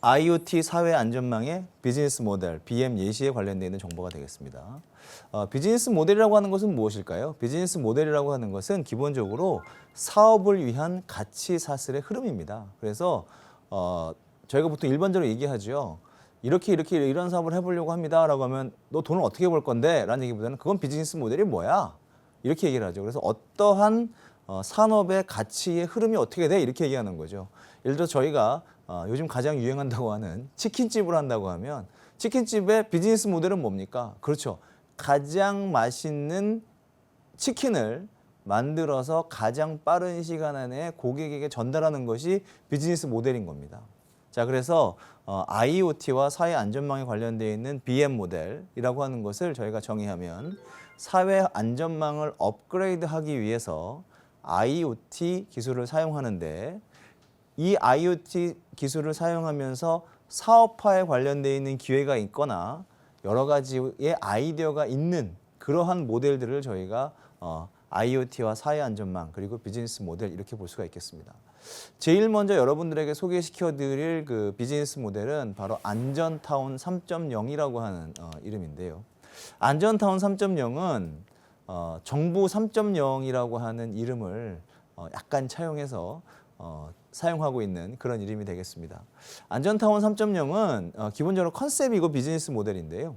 IoT 사회 안전망의 비즈니스 모델, BM 예시에 관련되어 있는 정보가 되겠습니다. 비즈니스 모델이라고 하는 것은 무엇일까요? 비즈니스 모델이라고 하는 것은 기본적으로 사업을 위한 가치 사슬의 흐름입니다. 그래서 저희가 보통 일반적으로 얘기하죠. 이렇게 이런 사업을 해보려고 합니다라고 하면 너 돈을 어떻게 벌 건데? 라는 얘기보다는 그건 비즈니스 모델이 뭐야? 이렇게 얘기를 하죠. 그래서 어떠한 산업의 가치의 흐름이 어떻게 돼? 이렇게 얘기하는 거죠. 예를 들어 저희가 요즘 가장 유행한다고 하는 치킨집을 한다고 하면 치킨집의 비즈니스 모델은 뭡니까? 그렇죠. 가장 맛있는 치킨을 만들어서 가장 빠른 시간 안에 고객에게 전달하는 것이 비즈니스 모델인 겁니다. 자, 그래서 IoT와 사회 안전망에 관련되어 있는 BM 모델이라고 하는 것을 저희가 정의하면 사회 안전망을 업그레이드하기 위해서 IoT 기술을 사용하는데 이 IoT 기술을 사용하면서 사업화에 관련되어 있는 기회가 있거나 여러 가지의 아이디어가 있는 그러한 모델들을 저희가 IoT와 사회 안전망 그리고 비즈니스 모델 이렇게 볼 수가 있겠습니다. 제일 먼저 여러분들에게 소개시켜 드릴 그 비즈니스 모델은 바로 안전타운 3.0이라고 하는 이름인데요. 안전타운 3.0은 정부 3.0이라고 하는 이름을 약간 차용해서 사용하고 있는 그런 이름이 되겠습니다. 안전타운 3.0은 기본적으로 컨셉이고 비즈니스 모델인데요.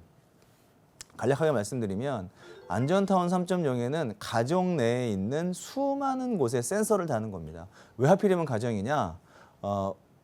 간략하게 말씀드리면 안전타운 3.0에는 가정 내에 있는 수많은 곳에 센서를 다는 겁니다. 왜 하필이면 가정이냐?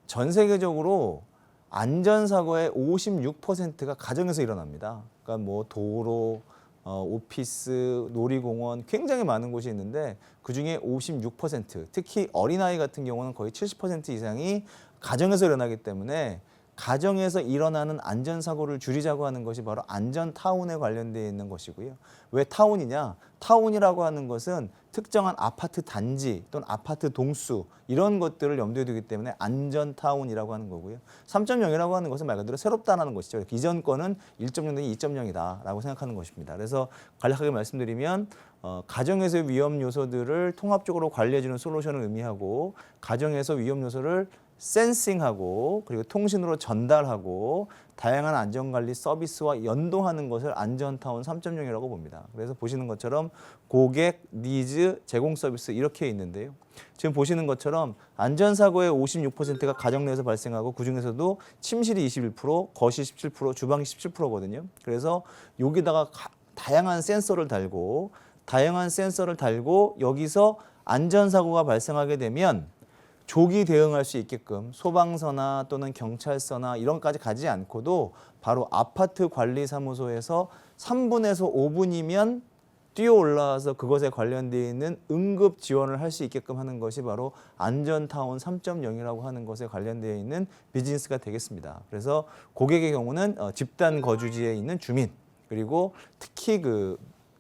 전 세계적으로 안전사고의 56%가 가정에서 일어납니다. 그러니까 뭐 도로, 오피스, 놀이공원 굉장히 많은 곳이 있는데 그중에 56%, 특히 어린아이 같은 경우는 거의 70% 이상이 가정에서 일어나기 때문에 가정에서 일어나는 안전사고를 줄이자고 하는 것이 바로 안전타운에 관련되어 있는 것이고요. 왜 타운이냐? 타운이라고 하는 것은 특정한 아파트 단지 또는 아파트 동수 이런 것들을 염두에 두기 때문에 안전타운이라고 하는 거고요. 3.0이라고 하는 것은 말 그대로 새롭다는 것이죠. 이전 거는 1.0대 2.0이다라고 생각하는 것입니다. 그래서 간략하게 말씀드리면 가정에서의 위험 요소들을 통합적으로 관리해주는 솔루션을 의미하고 가정에서 위험 요소를 센싱하고 그리고 통신으로 전달하고 다양한 안전관리 서비스와 연동하는 것을 안전타운 3.0이라고 봅니다. 그래서 보시는 것처럼 고객, 니즈, 제공 서비스 이렇게 있는데요. 지금 보시는 것처럼 안전사고의 56%가 가정 내에서 발생하고 그중에서도 침실이 21%, 거실 17%, 주방이 17%거든요. 그래서 여기다가 다양한 센서를 달고 여기서 안전사고가 발생하게 되면 조기 대응할 수 있게끔 소방서나 또는 경찰서나 이런 것까지 가지 않고도 바로 아파트 관리사무소에서 3분에서 5분이면 뛰어 올라와서 그것에 관련되어 있는 응급 지원을 할 수 있게끔 하는 것이 바로 안전타운 3.0이라고 하는 것에 관련되어 있는 비즈니스가 되겠습니다. 그래서 고객의 경우는 집단 거주지에 있는 주민 그리고 특히 그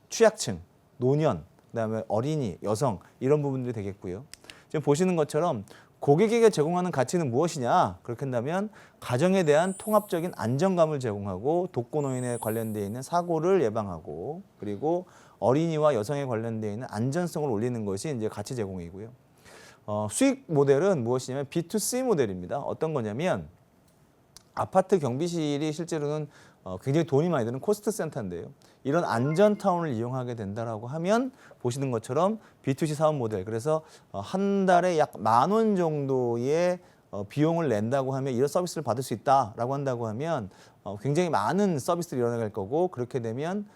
취약층, 노년, 그다음에 어린이, 여성 이런 부분들이 되겠고요. 지금 보시는 것처럼 고객에게 제공하는 가치는 무엇이냐? 그렇게 한다면 가정에 대한 통합적인 안정감을 제공하고 독거노인에 관련되어 있는 사고를 예방하고 그리고 어린이와 여성에 관련되어 있는 안전성을 올리는 것이 이제 가치 제공이고요. 수익 모델은 무엇이냐면 B2C 모델입니다. 어떤 거냐면 아파트 경비실이 실제로는 굉장히 돈이 많이 드는 코스트 센터인데요. 이런 안전타운을 이용하게 된다라고 하면 보시는 것처럼 B2C 사업 모델 그래서 한 달에 약 10,000원 정도의 비용을 낸다고 하면 이런 서비스를 받을 수 있다라고 한다고 하면 굉장히 많은 서비스들이 일어나갈 거고 그렇게 되면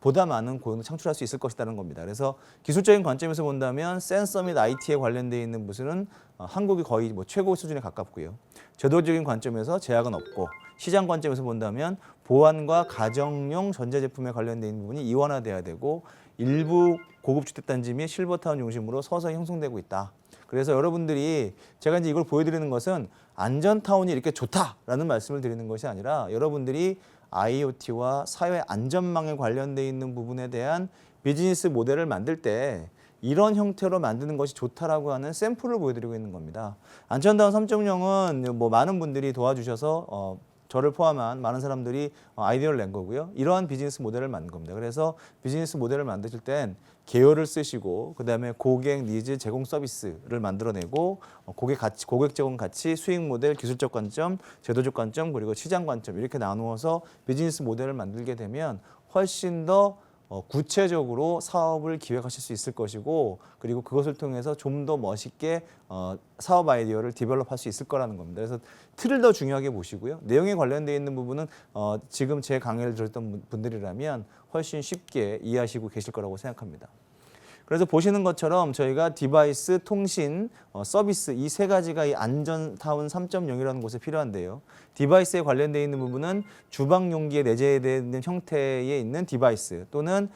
보다 많은 고용을 창출할 수 있을 것이라는 겁니다. 그래서 기술적인 관점에서 본다면 센서 및 IT에 관련되어 있는 부분은 한국이 거의 뭐 최고 수준에 가깝고요. 제도적인 관점에서 제약은 없고 시장 관점에서 본다면 보안과 가정용 전자제품에 관련되어 있는 부분이 이원화돼야 되고 일부 고급 주택단지 및 실버타운 중심으로 서서히 형성되고 있다. 그래서 여러분들이 제가 이제 이걸 보여드리는 것은 안전타운이 이렇게 좋다라는 말씀을 드리는 것이 아니라 여러분들이 IoT와 사회 안전망에 관련되어 있는 부분에 대한 비즈니스 모델을 만들 때 이런 형태로 만드는 것이 좋다라고 하는 샘플을 보여드리고 있는 겁니다. 안전타운 3.0은 뭐 많은 분들이 도와주셔서 저를 포함한 많은 사람들이 아이디어를 낸 거고요. 이러한 비즈니스 모델을 만든 겁니다. 그래서 비즈니스 모델을 만드실 땐 계열을 쓰시고 그다음에 고객 니즈 제공 서비스를 만들어내고 고객 제공 가치, 수익 모델, 기술적 관점, 제도적 관점 그리고 시장 관점 이렇게 나누어서 비즈니스 모델을 만들게 되면 훨씬 더 구체적으로 사업을 기획하실 수 있을 것이고 그리고 그것을 통해서 좀 더 멋있게 사업 아이디어를 디벨롭할 수 있을 거라는 겁니다. 그래서 틀을 더 중요하게 보시고요. 내용에 관련되어 있는 부분은 지금 제 강의를 들었던 분들이라면 훨씬 쉽게 이해하시고 계실 거라고 생각합니다. 그래서 보시는 것처럼 저희가 디바이스, 통신, 서비스 이 세 가지가 이 안전타운 3.0이라는 곳에 필요한데요. 디바이스에 관련되어 있는 부분은 주방 용기에 내재되어 있는 형태에 있는 디바이스 또는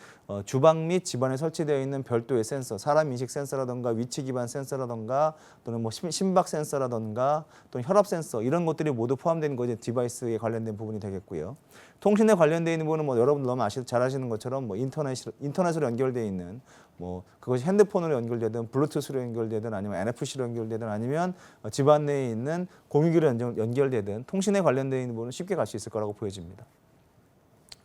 주방 및 집안에 설치되어 있는 별도의 센서, 사람 인식 센서라든가 위치 기반 센서라든가 또는 뭐 심박 센서라든가 또는 혈압 센서 이런 것들이 모두 포함되는 것이 디바이스에 관련된 부분이 되겠고요. 통신에 관련되어 있는 부분은 뭐 여러분들 너무 잘 아시는 것처럼 뭐 인터넷으로 연결되어 있는 뭐 그것이 핸드폰으로 연결되든 블루투스로 연결되든 아니면 NFC로 연결되든 아니면 집안 내에 있는 공유기로 연결되든 통신에 관련되어 있는 부분은 쉽게 갈 수 있을 거라고 보여집니다.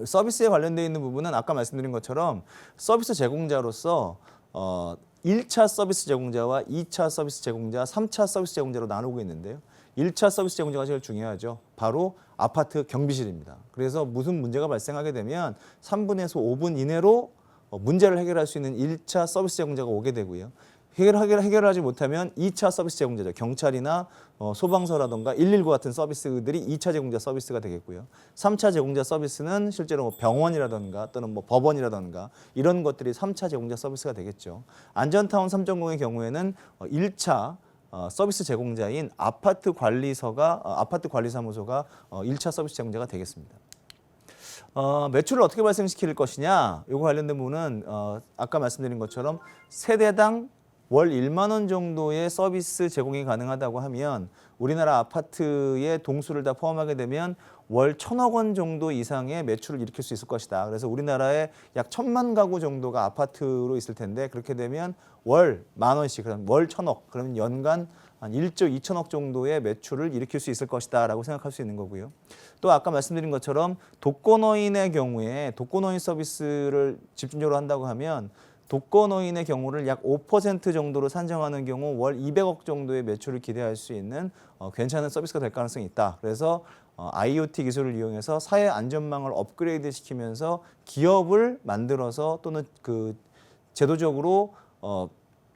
서비스에 관련되어 있는 부분은 아까 말씀드린 것처럼 서비스 제공자로서 1차 서비스 제공자와 2차 서비스 제공자, 3차 서비스 제공자로 나누고 있는데요. 1차 서비스 제공자가 제일 중요하죠. 바로 아파트 경비실입니다. 그래서 무슨 문제가 발생하게 되면 3분에서 5분 이내로 문제를 해결할 수 있는 1차 서비스 제공자가 오게 되고요. 해결하지 못하면 2차 서비스 제공자죠. 경찰이나 소방서라든가 119 같은 서비스들이 2차 제공자 서비스가 되겠고요. 3차 제공자 서비스는 실제로 뭐 병원이라든가 또는 뭐 법원이라든가 이런 것들이 3차 제공자 서비스가 되겠죠. 안전타운 3.0의 경우에는 1차 서비스 제공자인 아파트 관리사무소가 1차 서비스 제공자가 되겠습니다. 매출을 어떻게 발생시킬 것이냐 이거 관련된 부분은 아까 말씀드린 것처럼 세대당 월 1만 원 정도의 서비스 제공이 가능하다고 하면 우리나라 아파트의 동수를 다 포함하게 되면 월 1,000억 원 정도 이상의 매출을 일으킬 수 있을 것이다. 그래서 우리나라에 약 1,000만 가구 정도가 아파트로 있을 텐데 그렇게 되면 월 10,000원씩 그럼 월 1,000억 그러면 연간 한 1조 2천억 정도의 매출을 일으킬 수 있을 것이다 라고 생각할 수 있는 거고요. 또 아까 말씀드린 것처럼 독거노인의 경우에 독거노인 서비스를 집중적으로 한다고 하면 독거노인의 경우를 약 5% 정도로 산정하는 경우 월 200억 정도의 매출을 기대할 수 있는 괜찮은 서비스가 될 가능성이 있다. 그래서 IoT 기술을 이용해서 사회 안전망을 업그레이드 시키면서 기업을 만들어서 또는 그 제도적으로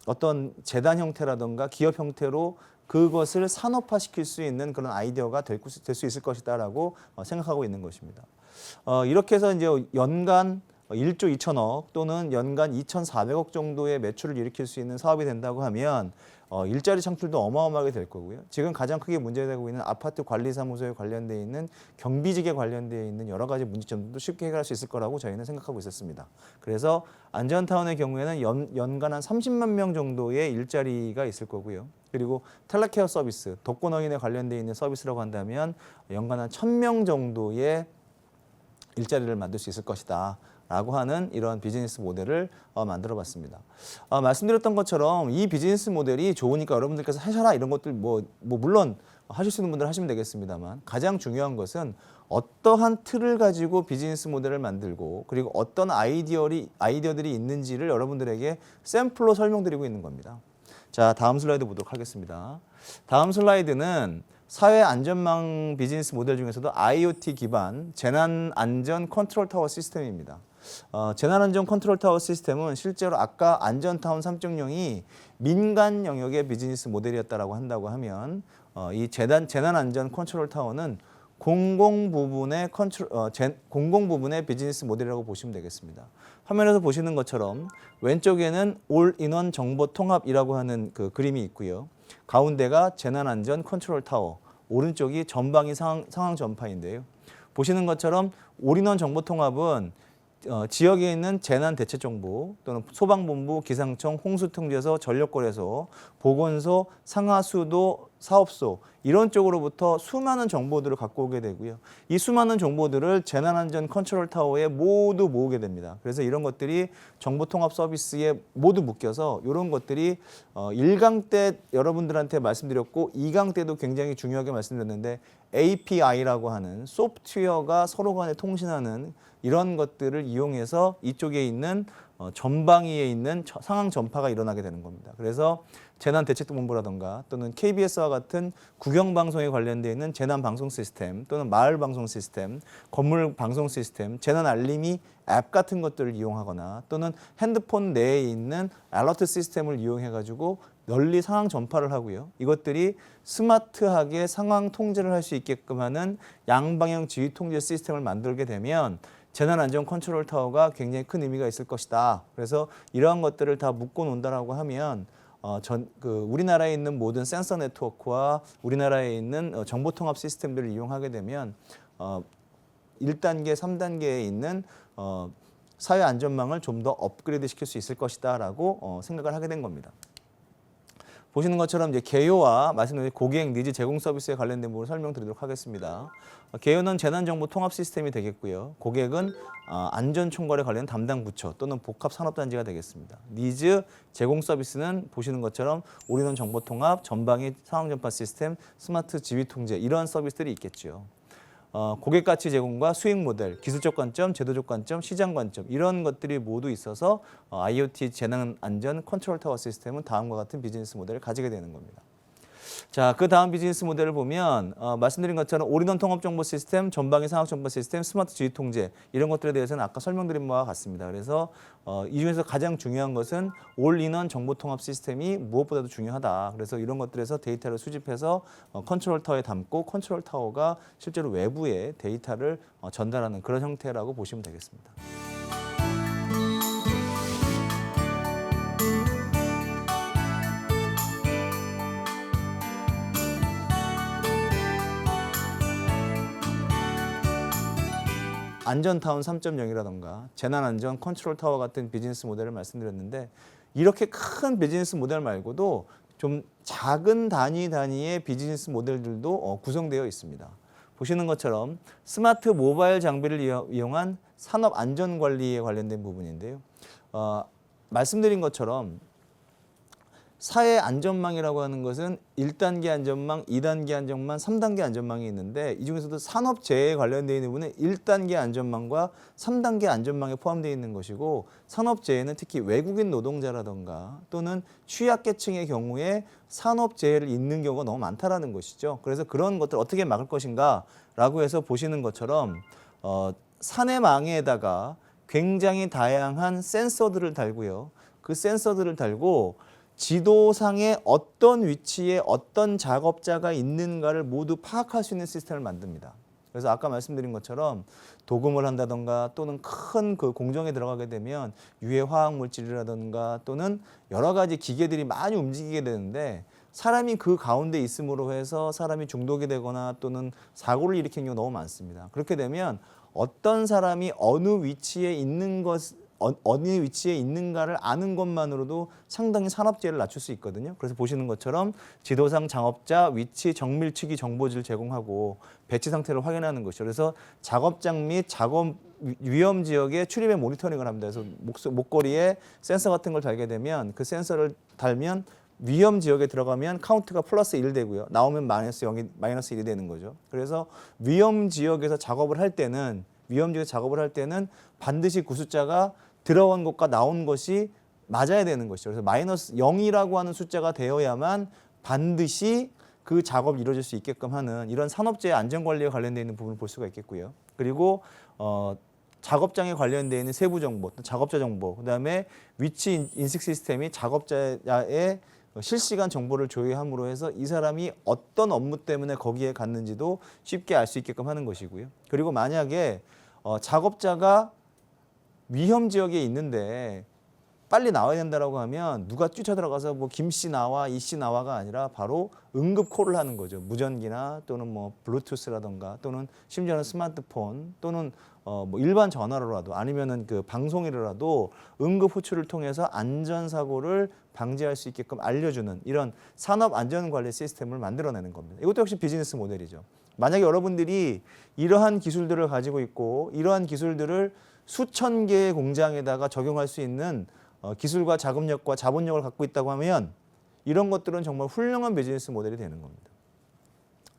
어떤 재단 형태라든가 기업 형태로 그것을 산업화시킬 수 있는 그런 아이디어가 될 수 있을 것이다라고 생각하고 있는 것입니다. 이렇게 해서 이제 연간 1조 2천억 또는 연간 2,400억 정도의 매출을 일으킬 수 있는 사업이 된다고 하면 일자리 창출도 어마어마하게 될 거고요. 지금 가장 크게 문제되고 있는 아파트 관리사무소에 관련되어 있는 경비직에 관련되어 있는 여러 가지 문제점도 쉽게 해결할 수 있을 거라고 저희는 생각하고 있었습니다. 그래서 안전타운의 경우에는 연간 한 30만 명 정도의 일자리가 있을 거고요. 그리고 텔레케어 서비스, 독거노인에 관련되어 있는 서비스라고 한다면 연간 한 1,000명 정도의 일자리를 만들 수 있을 것이다. 라고 하는 이런 비즈니스 모델을 만들어 봤습니다. 말씀드렸던 것처럼 이 비즈니스 모델이 좋으니까 여러분들께서 하셔라 이런 것들 물론 하실 수 있는 분들 하시면 되겠습니다만 가장 중요한 것은 어떠한 틀을 가지고 비즈니스 모델을 만들고 그리고 어떤 아이디어들이 있는지를 여러분들에게 샘플로 설명드리고 있는 겁니다. 자, 다음 슬라이드 보도록 하겠습니다. 다음 슬라이드는 사회안전망 비즈니스 모델 중에서도 IoT 기반 재난안전 컨트롤 타워 시스템입니다. 재난안전 컨트롤 타워 시스템은 실제로 아까 안전타운 3.0이 민간 영역의 비즈니스 모델이었다라고 한다고 하면 이 재난안전 컨트롤 타워는 공공 부분의 비즈니스 모델이라고 보시면 되겠습니다. 화면에서 보시는 것처럼 왼쪽에는 올인원 정보 통합이라고 하는 그 그림이 있고요. 가운데가 재난안전 컨트롤 타워, 오른쪽이 전방위 상황 전파인데요. 보시는 것처럼 올인원 정보 통합은 지역에 있는 재난 대체 정보 또는 소방본부, 기상청, 홍수통제소, 전력거래소, 보건소, 상하수도, 사업소 이런 쪽으로부터 수많은 정보들을 갖고 오게 되고요. 이 수많은 정보들을 재난안전 컨트롤 타워에 모두 모으게 됩니다. 그래서 이런 것들이 정보통합 서비스에 모두 묶여서 이런 것들이 1강 때 여러분들한테 말씀드렸고 2강 때도 굉장히 중요하게 말씀드렸는데 API라고 하는 소프트웨어가 서로 간에 통신하는 이런 것들을 이용해서 이쪽에 있는 전방위에 있는 상황 전파가 일어나게 되는 겁니다. 그래서 재난대책본부라든가 또는 KBS와 같은 국영방송에 관련되어 있는 재난방송 시스템 또는 마을방송 시스템, 건물방송 시스템, 재난알림이 앱 같은 것들을 이용하거나 또는 핸드폰 내에 있는 알러트 시스템을 이용해가지고 널리 상황 전파를 하고요. 이것들이 스마트하게 상황 통제를 할 수 있게끔 하는 양방향 지휘 통제 시스템을 만들게 되면 재난안전 컨트롤 타워가 굉장히 큰 의미가 있을 것이다. 그래서 이러한 것들을 다 묶어 놓는다라고 하면 우리나라에 있는 모든 센서 네트워크와 우리나라에 있는 정보통합 시스템들을 이용하게 되면 1단계, 3단계에 있는 사회 안전망을 좀 더 업그레이드 시킬 수 있을 것이다라고 생각을 하게 된 겁니다. 보시는 것처럼 이제 개요와 말씀드린 고객 니즈 제공 서비스에 관련된 부분을 설명드리도록 하겠습니다. 개요는 재난정보 통합 시스템이 되겠고요. 고객은 안전총괄에 관련 담당 부처 또는 복합산업단지가 되겠습니다. 니즈 제공 서비스는 보시는 것처럼 올인원 정보통합, 전방위 상황전파 시스템, 스마트 지휘통제 이런 서비스들이 있겠죠. 고객 가치 제공과 수익 모델, 기술적 관점, 제도적 관점, 시장 관점 이런 것들이 모두 있어서 IoT 재난 안전 컨트롤 타워 시스템은 다음과 같은 비즈니스 모델을 가지게 되는 겁니다. 자, 그 다음 비즈니스 모델을 보면 말씀드린 것처럼 올인원 통합 정보 시스템, 전방위 상황 정보 시스템, 스마트 지휘 통제 이런 것들에 대해서는 아까 설명드린 바와 같습니다. 그래서 이 중에서 가장 중요한 것은 올인원 정보 통합 시스템이 무엇보다도 중요하다. 그래서 이런 것들에서 데이터를 수집해서 컨트롤 타워에 담고 컨트롤 타워가 실제로 외부에 데이터를 전달하는 그런 형태라고 보시면 되겠습니다. 안전타운 3.0이라던가 재난안전 컨트롤 타워 같은 비즈니스 모델을 말씀드렸는데 이렇게 큰 비즈니스 모델 말고도 좀 작은 단위의 비즈니스 모델들도 구성되어 있습니다. 보시는 것처럼 스마트 모바일 장비를 이용한 산업 안전관리에 관련된 부분인데요. 말씀드린 것처럼 사회 안전망이라고 하는 것은 1단계 안전망, 2단계 안전망, 3단계 안전망이 있는데 이 중에서도 산업재해에 관련되어 있는 부분은 1단계 안전망과 3단계 안전망에 포함되어 있는 것이고 산업재해는 특히 외국인 노동자라든가 또는 취약계층의 경우에 산업재해를 입는 경우가 너무 많다라는 것이죠. 그래서 그런 것들을 어떻게 막을 것인가라고 해서 보시는 것처럼 산해망에다가 굉장히 다양한 센서들을 달고요. 그 센서들을 달고 지도상에 어떤 위치에 어떤 작업자가 있는가를 모두 파악할 수 있는 시스템을 만듭니다. 그래서 아까 말씀드린 것처럼 도금을 한다던가 또는 큰 그 공정에 들어가게 되면 유해 화학 물질이라던가 또는 여러 가지 기계들이 많이 움직이게 되는데 사람이 그 가운데 있음으로 해서 사람이 중독이 되거나 또는 사고를 일으키는 경우가 너무 많습니다. 그렇게 되면 어떤 사람이 어느 위치에 있는가를 아는 것만으로도 상당히 산업재해를 낮출 수 있거든요. 그래서 보시는 것처럼 지도상 작업자 위치 정밀치기 정보지를 제공하고 배치 상태를 확인하는 것이죠. 그래서 작업장 및 작업 위험 지역에 출입에 모니터링을 합니다. 그래서 목걸이에 센서 같은 걸 달게 되면 그 센서를 달면 위험 지역에 들어가면 카운트가 플러스 1 되고요. 나오면 마이너스 1이 되는 거죠. 그래서 위험 지역에서 작업을 할 때는 반드시 그 숫자가 들어온 것과 나온 것이 맞아야 되는 것이죠. 그래서 마이너스 0이라고 하는 숫자가 되어야만 반드시 그 작업이 이루어질 수 있게끔 하는 이런 산업재해 안전관리에 관련되어 있는 부분을 볼 수가 있겠고요. 그리고 작업장에 관련되어 있는 세부 정보, 작업자 정보, 그다음에 위치 인식 시스템이 작업자의 실시간 정보를 조회함으로 해서 이 사람이 어떤 업무 때문에 거기에 갔는지도 쉽게 알 수 있게끔 하는 것이고요. 그리고 만약에 작업자가 위험 지역에 있는데 빨리 나와야 된다라고 하면 누가 뛰쳐들어가서 뭐 김 씨 나와, 이 씨 나와가 아니라 바로 응급 콜을 하는 거죠. 무전기나 또는 뭐 블루투스라든가 또는 심지어는 스마트폰 또는 뭐 일반 전화로라도 아니면은 그 방송이라도 응급 호출을 통해서 안전사고를 방지할 수 있게끔 알려주는 이런 산업 안전관리 시스템을 만들어내는 겁니다. 이것도 역시 비즈니스 모델이죠. 만약에 여러분들이 이러한 기술들을 가지고 있고 이러한 기술들을 수천 개의 공장에다가 적용할 수 있는 기술과 자금력과 자본력을 갖고 있다고 하면 이런 것들은 정말 훌륭한 비즈니스 모델이 되는 겁니다.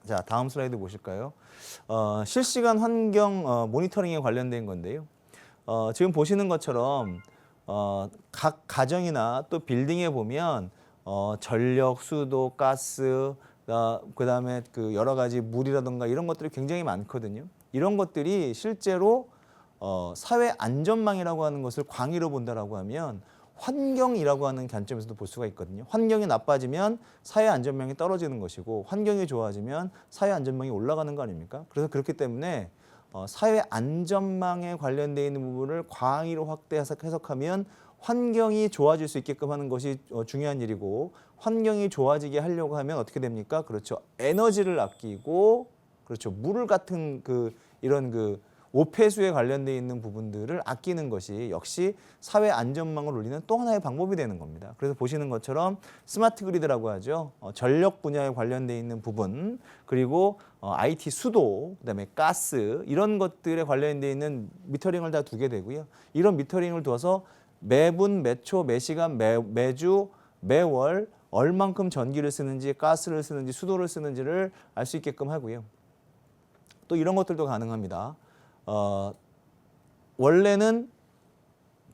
자, 다음 슬라이드 보실까요? 실시간 환경 모니터링에 관련된 건데요. 지금 보시는 것처럼 각 가정이나 또 빌딩에 보면 전력, 수도, 가스, 그다음에 그 여러 가지 물이라든가 이런 것들이 굉장히 많거든요. 이런 것들이 실제로 사회 안전망이라고 하는 것을 광의로 본다라고 하면 환경이라고 하는 관점에서도 볼 수가 있거든요. 환경이 나빠지면 사회 안전망이 떨어지는 것이고 환경이 좋아지면 사회 안전망이 올라가는 거 아닙니까? 그래서 그렇기 때문에 사회 안전망에 관련되어 있는 부분을 광의로 확대 해석하면 환경이 좋아질 수 있게끔 하는 것이 중요한 일이고 환경이 좋아지게 하려고 하면 어떻게 됩니까? 그렇죠. 에너지를 아끼고 그렇죠. 물을 같은 이런 오폐수에 관련되어 있는 부분들을 아끼는 것이 역시 사회 안전망을 올리는 또 하나의 방법이 되는 겁니다. 그래서 보시는 것처럼 스마트 그리드라고 하죠. 전력 분야에 관련되어 있는 부분 그리고 IT 수도, 그다음에 가스 이런 것들에 관련되어 있는 미터링을 다 두게 되고요. 이런 미터링을 두어서 매분, 매초, 매시간, 매주, 매월 얼만큼 전기를 쓰는지, 가스를 쓰는지, 수도를 쓰는지를 알 수 있게끔 하고요. 또 이런 것들도 가능합니다. 원래는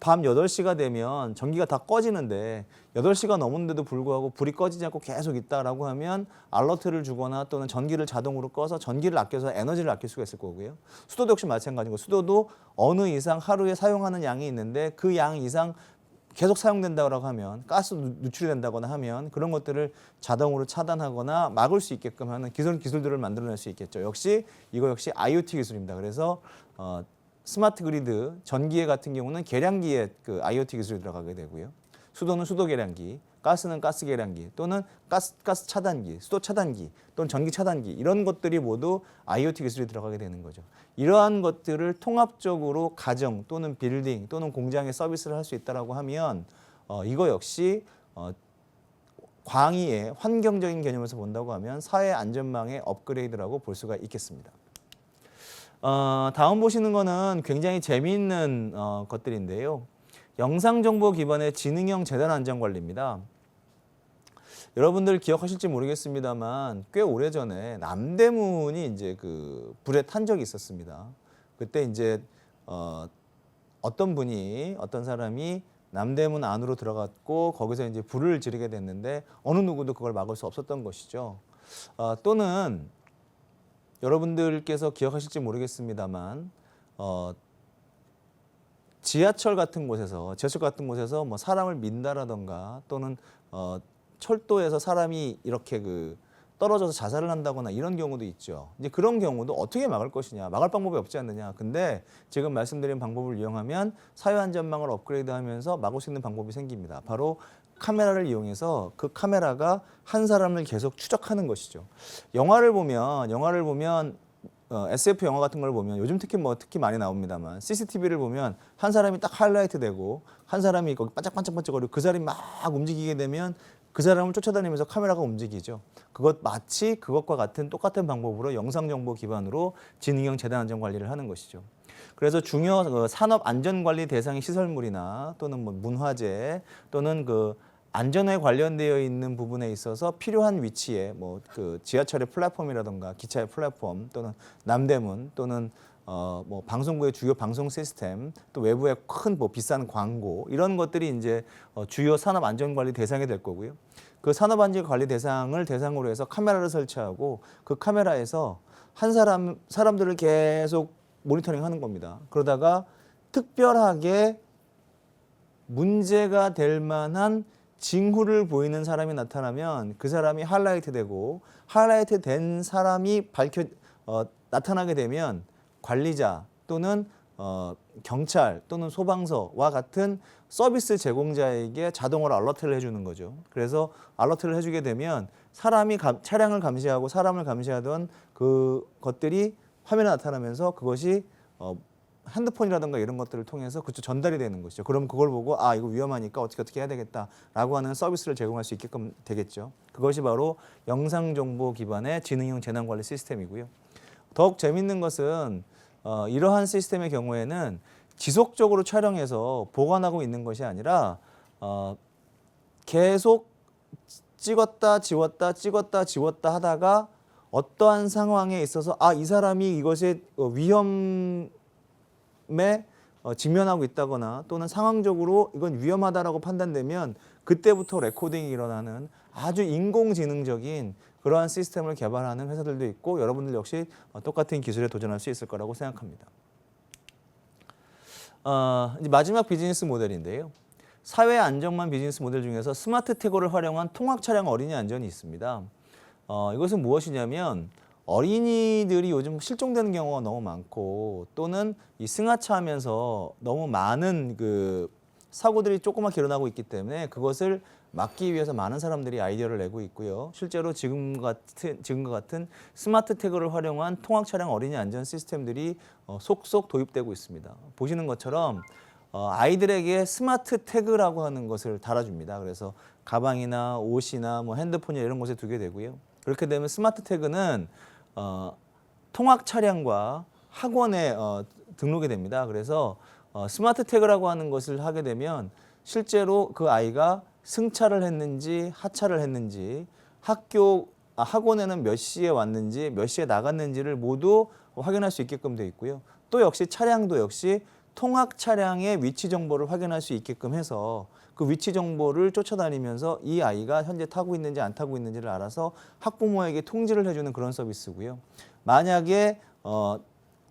밤 8시가 되면 전기가 다 꺼지는데 8시가 넘었는데도 불구하고 불이 꺼지지 않고 계속 있다라고 하면 알러트를 주거나 또는 전기를 자동으로 꺼서 전기를 아껴서 에너지를 아낄 수가 있을 거고요. 수도도 역시 마찬가지고 수도도 어느 이상 하루에 사용하는 양이 있는데 그 양 이상 계속 사용된다고 하면 가스 누출이 된다거나 하면 그런 것들을 자동으로 차단하거나 막을 수 있게끔 하는 기술들을 만들어낼 수 있겠죠. 이거 역시 IoT 기술입니다. 그래서 스마트 그리드 전기계 같은 경우는 계량기에 그 IoT 기술이 들어가게 되고요. 수도는 수도 계량기, 가스는 가스 계량기 또는 가스 차단기, 수도 차단기 또는 전기 차단기 이런 것들이 모두 IoT 기술이 들어가게 되는 거죠. 이러한 것들을 통합적으로 가정 또는 빌딩 또는 공장에 서비스를 할 수 있다라고 하면 이거 역시 광의의 환경적인 개념에서 본다고 하면 사회 안전망의 업그레이드라고 볼 수가 있겠습니다. 다음 보시는 거는 굉장히 재미있는 것들인데요. 영상정보 기반의 지능형 재단 안전관리입니다. 여러분들 기억하실지 모르겠습니다만 꽤 오래전에 남대문이 이제 그 불에 탄 적이 있었습니다. 그때 이제 어떤 사람이 남대문 안으로 들어갔고 거기서 이제 불을 지르게 됐는데 어느 누구도 그걸 막을 수 없었던 것이죠. 또는 여러분들께서 기억하실지 모르겠습니다만 지하철 같은 곳에서 뭐 사람을 민다라던가 또는 철도에서 사람이 이렇게 떨어져서 자살을 한다거나 이런 경우도 있죠. 이제 그런 경우도 어떻게 막을 것이냐, 막을 방법이 없지 않느냐. 근데 지금 말씀드린 방법을 이용하면 사회 안전망을 업그레이드하면서 막을 수 있는 방법이 생깁니다. 바로 카메라를 이용해서 그 카메라가 한 사람을 계속 추적하는 것이죠. 영화를 보면 SF 영화 같은 걸 보면 요즘 특히 많이 나옵니다만 CCTV를 보면 한 사람이 딱 하이라이트 되고 한 사람이 거기 반짝반짝거리고 그 사람이 막 움직이게 되면 그 사람을 쫓아다니면서 카메라가 움직이죠. 마치 그것과 같은 똑같은 방법으로 영상정보 기반으로 지능형 재단 안전관리를 하는 것이죠. 그래서 중요 산업 안전관리 대상의 시설물이나 또는 뭐 문화재 또는 안전에 관련되어 있는 부분에 있어서 필요한 위치에 지하철의 플랫폼이라든가 기차의 플랫폼 또는 남대문 또는 방송국의 주요 방송 시스템 또 외부의 큰 비싼 광고 이런 것들이 이제 주요 산업 안전관리 대상이 될 거고요. 그 산업 안전관리 대상을 대상으로 해서 카메라를 설치하고 그 카메라에서 사람들을 계속 모니터링하는 겁니다. 그러다가 특별하게 문제가 될 만한 징후를 보이는 사람이 나타나면 그 사람이 하이라이트 되고 하이라이트 된 사람이 나타나게 되면 관리자 또는 경찰 또는 소방서와 같은 서비스 제공자에게 자동으로 알러트를 해주는 거죠. 그래서 알러트를 해주게 되면 차량을 감시하고 사람을 감시하던 그것들이 화면에 나타나면서 그것이 핸드폰이라든가 이런 것들을 통해서 전달이 되는 것이죠. 그럼 그걸 보고 이거 위험하니까 어떻게 해야 되겠다라고 하는 서비스를 제공할 수 있게끔 되겠죠. 그것이 바로 영상정보 기반의 지능형 재난관리 시스템이고요. 더욱 재밌는 것은 이러한 시스템의 경우에는 지속적으로 촬영해서 보관하고 있는 것이 아니라 계속 찍었다 지웠다 하다가 어떠한 상황에 있어서 이 사람이 이것에 위험에 직면하고 있다거나 또는 상황적으로 이건 위험하다라고 판단되면 그때부터 레코딩이 일어나는 아주 인공지능적인 그러한 시스템을 개발하는 회사들도 있고 여러분들 역시 똑같은 기술에 도전할 수 있을 거라고 생각합니다. 이제 마지막 비즈니스 모델인데요. 사회 안전망 비즈니스 모델 중에서 스마트 태그를 활용한 통학 차량 어린이 안전이 있습니다. 이것은 무엇이냐면 어린이들이 요즘 실종되는 경우가 너무 많고 또는 이 승하차 하면서 너무 많은 그 사고들이 조그맣게 일어나고 있기 때문에 그것을 막기 위해서 많은 사람들이 아이디어를 내고 있고요. 실제로 지금과 같은 스마트 태그를 활용한 통학 차량 어린이 안전 시스템들이 속속 도입되고 있습니다. 보시는 것처럼 아이들에게 스마트 태그라고 하는 것을 달아줍니다. 그래서 가방이나 옷이나 뭐 핸드폰이나 이런 곳에 두게 되고요. 그렇게 되면 스마트 태그는 통학 차량과 학원에 등록이 됩니다. 그래서 스마트 태그라고 하는 것을 하게 되면 실제로 그 아이가 승차를 했는지 하차를 했는지 학원에는 몇 시에 왔는지 몇 시에 나갔는지를 모두 확인할 수 있게끔 되어 있고요. 또 역시 차량도 역시 통학 차량의 위치 정보를 확인할 수 있게끔 해서 그 위치 정보를 쫓아다니면서 이 아이가 현재 타고 있는지 안 타고 있는지를 알아서 학부모에게 통지를 해주는 그런 서비스고요. 만약에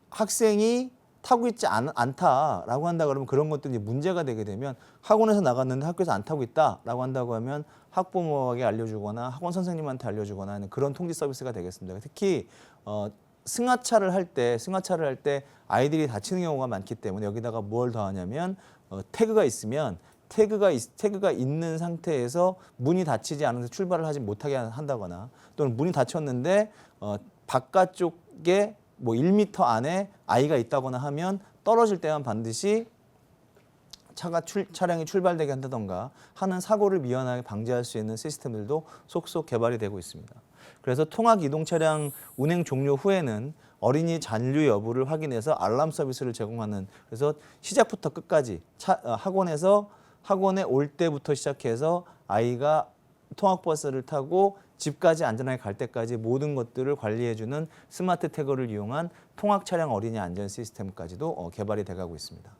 학생이 타고 있지 않다라고 한다 그러면 그런 것들이 문제가 되게 되면 학원에서 나갔는데 학교에서 안 타고 있다라고 한다고 하면 학부모에게 알려주거나 학원 선생님한테 알려주거나 하는 그런 통지 서비스가 되겠습니다. 특히 승하차를 할 때 아이들이 다치는 경우가 많기 때문에 여기다가 뭘 더하냐면 태그가 있으면 태그가 있는 상태에서 문이 닫히지 않아서 출발을 하지 못하게 한다거나 또는 문이 닫혔는데 바깥쪽에 뭐 1m 안에 아이가 있다거나 하면 떨어질 때만 반드시 차량이 출발되게 한다던가 하는 사고를 미연하게 방지할 수 있는 시스템들도 속속 개발이 되고 있습니다. 그래서 통학 이동 차량 운행 종료 후에는 어린이 잔류 여부를 확인해서 알람 서비스를 제공하는 그래서 시작부터 끝까지 학원에 올 때부터 시작해서 아이가 통학버스를 타고 집까지 안전하게 갈 때까지 모든 것들을 관리해주는 스마트 태그를 이용한 통학 차량 어린이 안전 시스템까지도 개발이 돼가고 있습니다.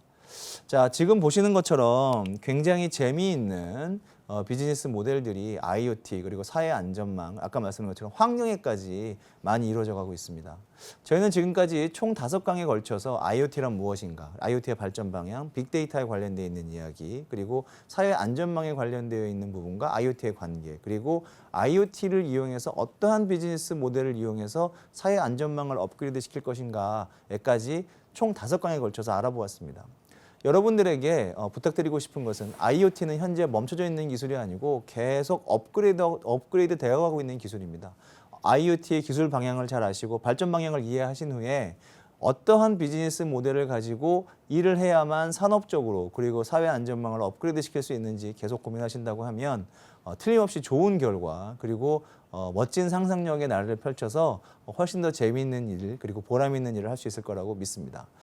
자, 지금 보시는 것처럼 굉장히 재미있는 비즈니스 모델들이 IoT 그리고 사회 안전망, 아까 말씀드린 것처럼 환경에까지 많이 이루어져 가고 있습니다. 저희는 지금까지 총 5강에 걸쳐서 IoT란 무엇인가, IoT의 발전 방향, 빅데이터에 관련되어 있는 이야기, 그리고 사회 안전망에 관련되어 있는 부분과 IoT의 관계, 그리고 IoT를 이용해서 어떠한 비즈니스 모델을 이용해서 사회 안전망을 업그레이드 시킬 것인가에까지 총 5강에 걸쳐서 알아보았습니다. 여러분들에게 부탁드리고 싶은 것은 IoT는 현재 멈춰져 있는 기술이 아니고 계속 업그레이드 되어가고 있는 기술입니다. IoT의 기술 방향을 잘 아시고 발전 방향을 이해하신 후에 어떠한 비즈니스 모델을 가지고 일을 해야만 산업적으로 그리고 사회 안전망을 업그레이드 시킬 수 있는지 계속 고민하신다고 하면 틀림없이 좋은 결과 그리고 멋진 상상력의 나래를 펼쳐서 훨씬 더 재미있는 일 그리고 보람 있는 일을 할 수 있을 거라고 믿습니다.